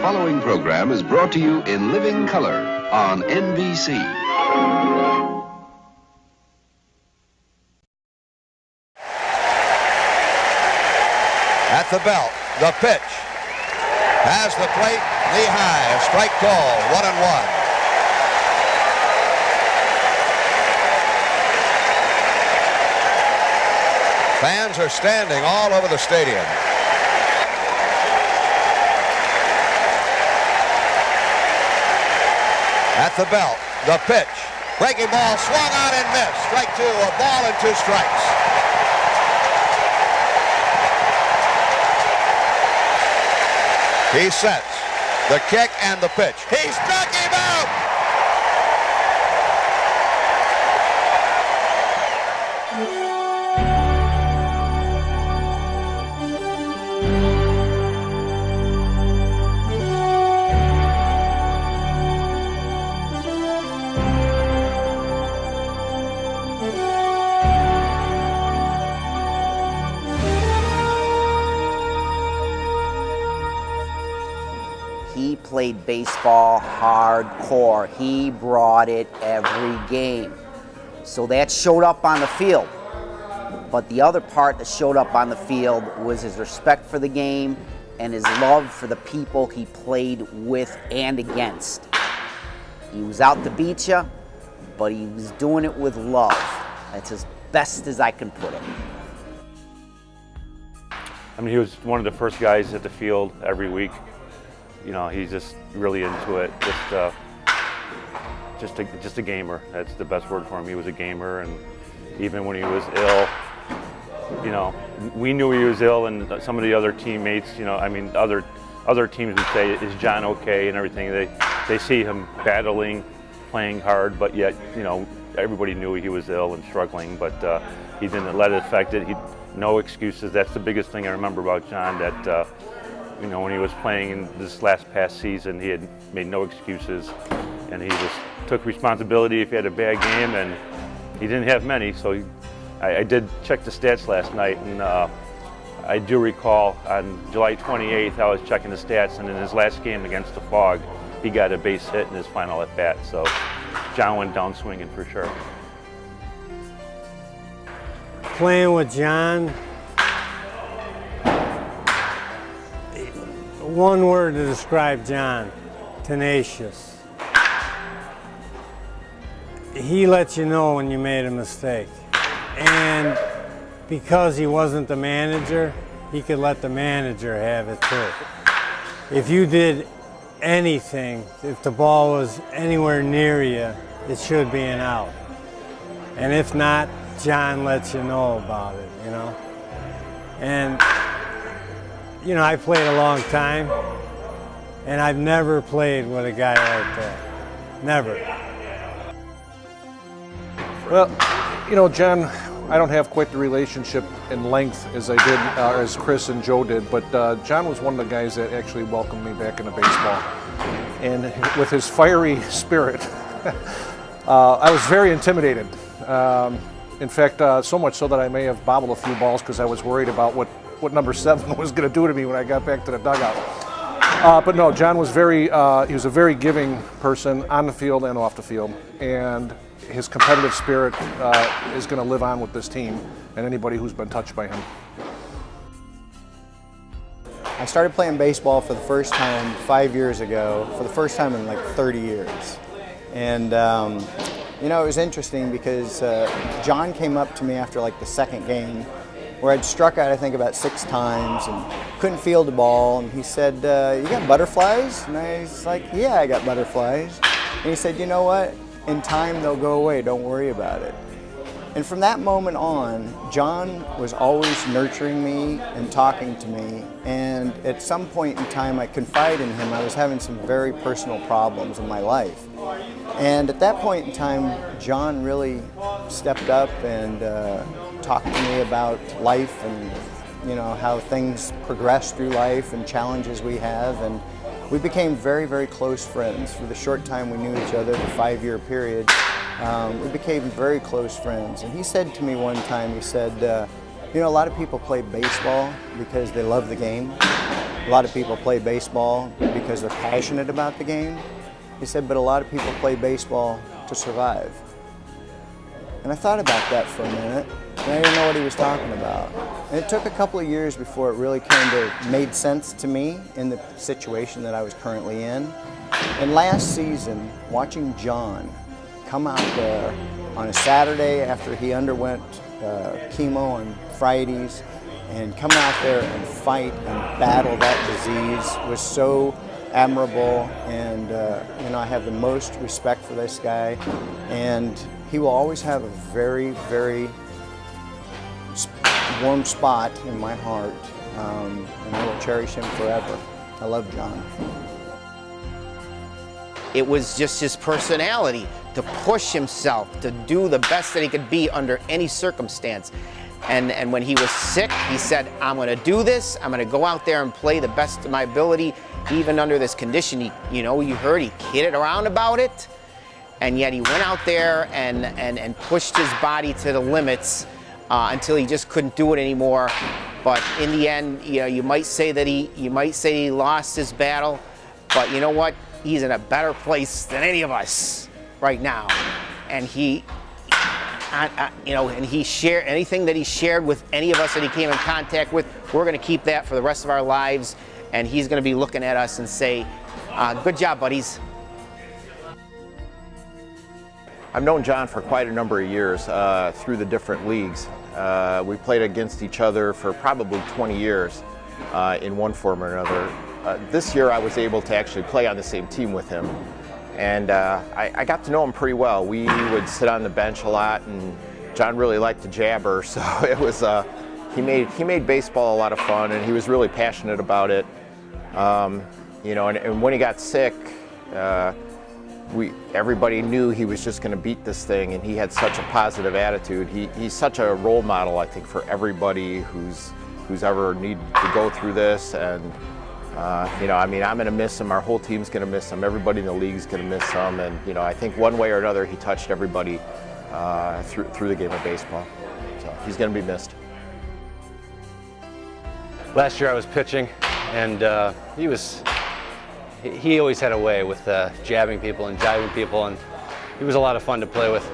following program is brought to you in living color on NBC. At the belt, the pitch. Has the plate, knee high, a strike call, 1-1. Fans are standing all over the stadium. At the belt, the pitch. Breaking ball, swung on and missed. Strike two, a ball and 2 strikes. He sets the kick and the pitch. He struck him out! He played baseball hardcore. He brought it every game. So that showed up on the field. But the other part that showed up on the field was his respect for the game and his love for the people he played with and against. He was out to beat you, but he was doing it with love. That's as best as I can put it. I mean, he was one of the first guys at the field every week. You know, he's just really into it. Just a gamer. That's the best word for him. He was a gamer, and even when he was ill, you know, we knew he was ill, and some of the other teammates, you know, I mean, other teams would say, "Is John okay?" and everything. They see him battling, playing hard, but yet, you know, everybody knew he was ill and struggling. But he didn't let it affect it. No excuses. That's the biggest thing I remember about John. That. You know, when he was playing in this past season, he had made no excuses, and he just took responsibility if he had a bad game, and he didn't have many. So I did check the stats last night, and I do recall on July 28th, I was checking the stats, and in his last game against the Fog, he got a base hit in his final at bat. So John went down swinging for sure. Playing with John, one word to describe John: tenacious. He lets you know when you made a mistake. And because he wasn't the manager, he could let the manager have it too. If you did anything, if the ball was anywhere near you, it should be an out. And if not, John lets you know about it, you know. And you know, I played a long time, and I've never played with a guy like that. Never. Well, you know, John, I don't have quite the relationship in length as I did, as Chris and Joe did, but John was one of the guys that actually welcomed me back into baseball. And with his fiery spirit, I was very intimidated. In fact, so much so that I may have bobbled a few balls because I was worried about what number 7 was going to do to me when I got back to the dugout. But no, John was he was a very giving person on the field and off the field. And his competitive spirit is going to live on with this team and anybody who's been touched by him. I started playing baseball for the first time 5 years ago, for the first time in like 30 years. And you know, it was interesting because John came up to me after like the second game, where I'd struck out I think about 6 times and couldn't field the ball, and he said, "You got butterflies?" And I was like, "Yeah, I got butterflies." And he said, "You know what? In time they'll go away, don't worry about it." And from that moment on, John was always nurturing me and talking to me, and at some point in time I confided in him I was having some very personal problems in my life. And at that point in time, John really stepped up and talked to me about life and, you know, how things progress through life and challenges we have. And we became very, very close friends. For the short time we knew each other, the 5-year period, we became very close friends. And he said to me one time, he said, you know, a lot of people play baseball because they love the game, a lot of people play baseball because they're passionate about the game. He said, but a lot of people play baseball to survive. And I thought about that for a minute, and I didn't know what he was talking about. And it took a couple of years before it really made sense to me in the situation that I was currently in. And last season, watching John come out there on a Saturday after he underwent chemo on Fridays, and come out there and fight and battle that disease was so admirable. And you know, I have the most respect for this guy, and he will always have a very, very warm spot in my heart, and I will cherish him forever. I love John. It was just his personality to push himself, to do the best that he could be under any circumstance. And when he was sick, he said, I'm going to do this. I'm going to go out there and play the best of my ability, even under this condition. You know, you heard he kidded around about it, and yet he went out there and pushed his body to the limits until he just couldn't do it anymore. But in the end, you know, you might say he lost his battle, but you know what? He's in a better place than any of us right now, and he shared anything that he shared with any of us that he came in contact with. We're going to keep that for the rest of our lives, and he's going to be looking at us and say, good job, buddies. I've known John for quite a number of years through the different leagues. We played against each other for probably 20 years in one form or another. This year I was able to actually play on the same team with him, and I got to know him pretty well. We would sit on the bench a lot, and John really liked to jabber, so it was he made baseball a lot of fun, and he was really passionate about it. You know, and when he got sick, everybody knew he was just going to beat this thing, and he had such a positive attitude. He's such a role model, I think, for everybody who's ever needed to go through this. And you know, I mean, I'm going to miss him. Our whole team's going to miss him. Everybody in the league is going to miss him. And you know, I think one way or another, he touched everybody through the game of baseball. So he's going to be missed. Last year I was pitching, and he always had a way with jabbing people and jiving people, and he was a lot of fun to play with.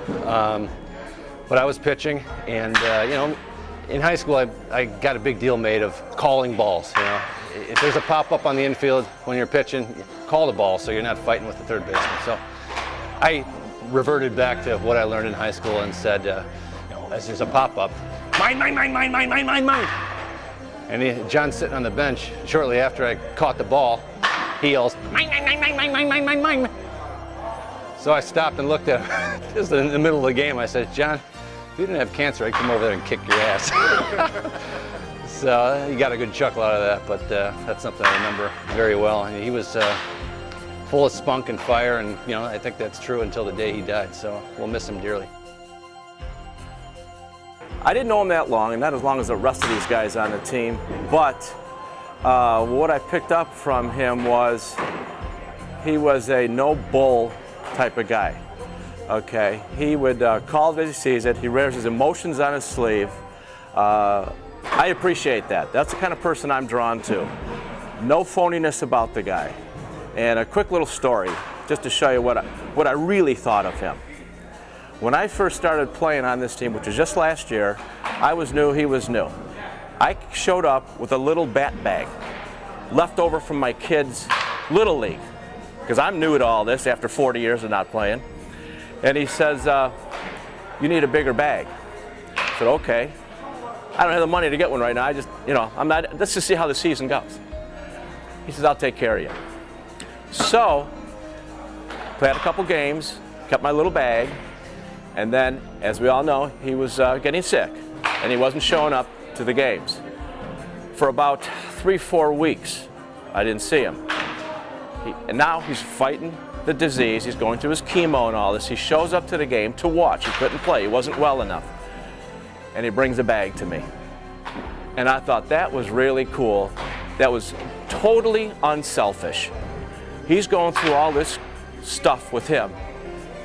But I was pitching, and you know, in high school I got a big deal made of calling balls. You know, if there's a pop-up on the infield when you're pitching, call the ball so you're not fighting with the third baseman. So I reverted back to what I learned in high school and said, you know, as there's a pop-up, mine, mine, mine, mine, mine, mine, mine, mine. And John's sitting on the bench. Shortly after I caught the ball, he yells, mine, mine, mine, mine, mine, mine, mine, mine, mine. So I stopped and looked at him. Just in the middle of the game, I said, John, if you didn't have cancer, I'd come over there and kick your ass. So he got a good chuckle out of that, but that's something I remember very well. And he was full of spunk and fire, and you know, I think that's true until the day he died, so we'll miss him dearly. I didn't know him that long, and not as long as the rest of these guys on the team, but what I picked up from him was he was a no bull type of guy. Okay, he would call it as he sees it. He wears his emotions on his sleeve. I appreciate that. That's the kind of person I'm drawn to. No phoniness about the guy. And a quick little story, just to show you what I really thought of him. When I first started playing on this team, which was just last year, I was new, he was new. I showed up with a little bat bag, left over from my kids' Little League, because I'm new to all this after 40 years of not playing. And he says, you need a bigger bag. I said, okay. I don't have the money to get one right now. I just, you know, let's just see how the season goes. He says, I'll take care of you. So, played a couple games, kept my little bag, and then, as we all know, he was getting sick, and he wasn't showing up to the games. For about 3-4 weeks, I didn't see him. And now he's fighting the disease. He's going through his chemo and all this. He shows up to the game to watch. He couldn't play. He wasn't well enough. And he brings a bag to me. And I thought that was really cool. That was totally unselfish. He's going through all this stuff with him,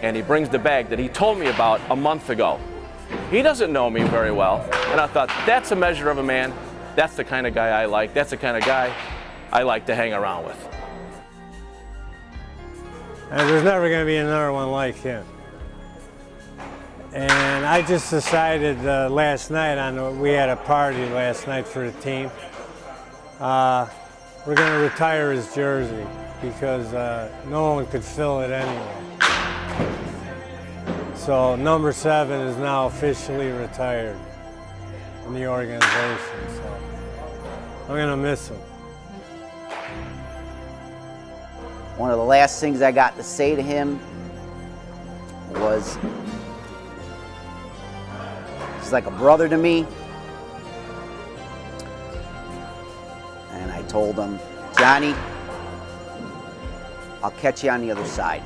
and he brings the bag that he told me about a month ago. He doesn't know me very well, and I thought that's a measure of a man. That's the kind of guy I like. That's the kind of guy I like to hang around with. And there's never going to be another one like him. And I just decided last night, we had a party last night for the team. We're going to retire his jersey because no one could fill it anyway. So number 7 is now officially retired in the organization. So I'm going to miss him. One of the last things I got to say to him was, he's like a brother to me. And I told him, Johnny, I'll catch you on the other side.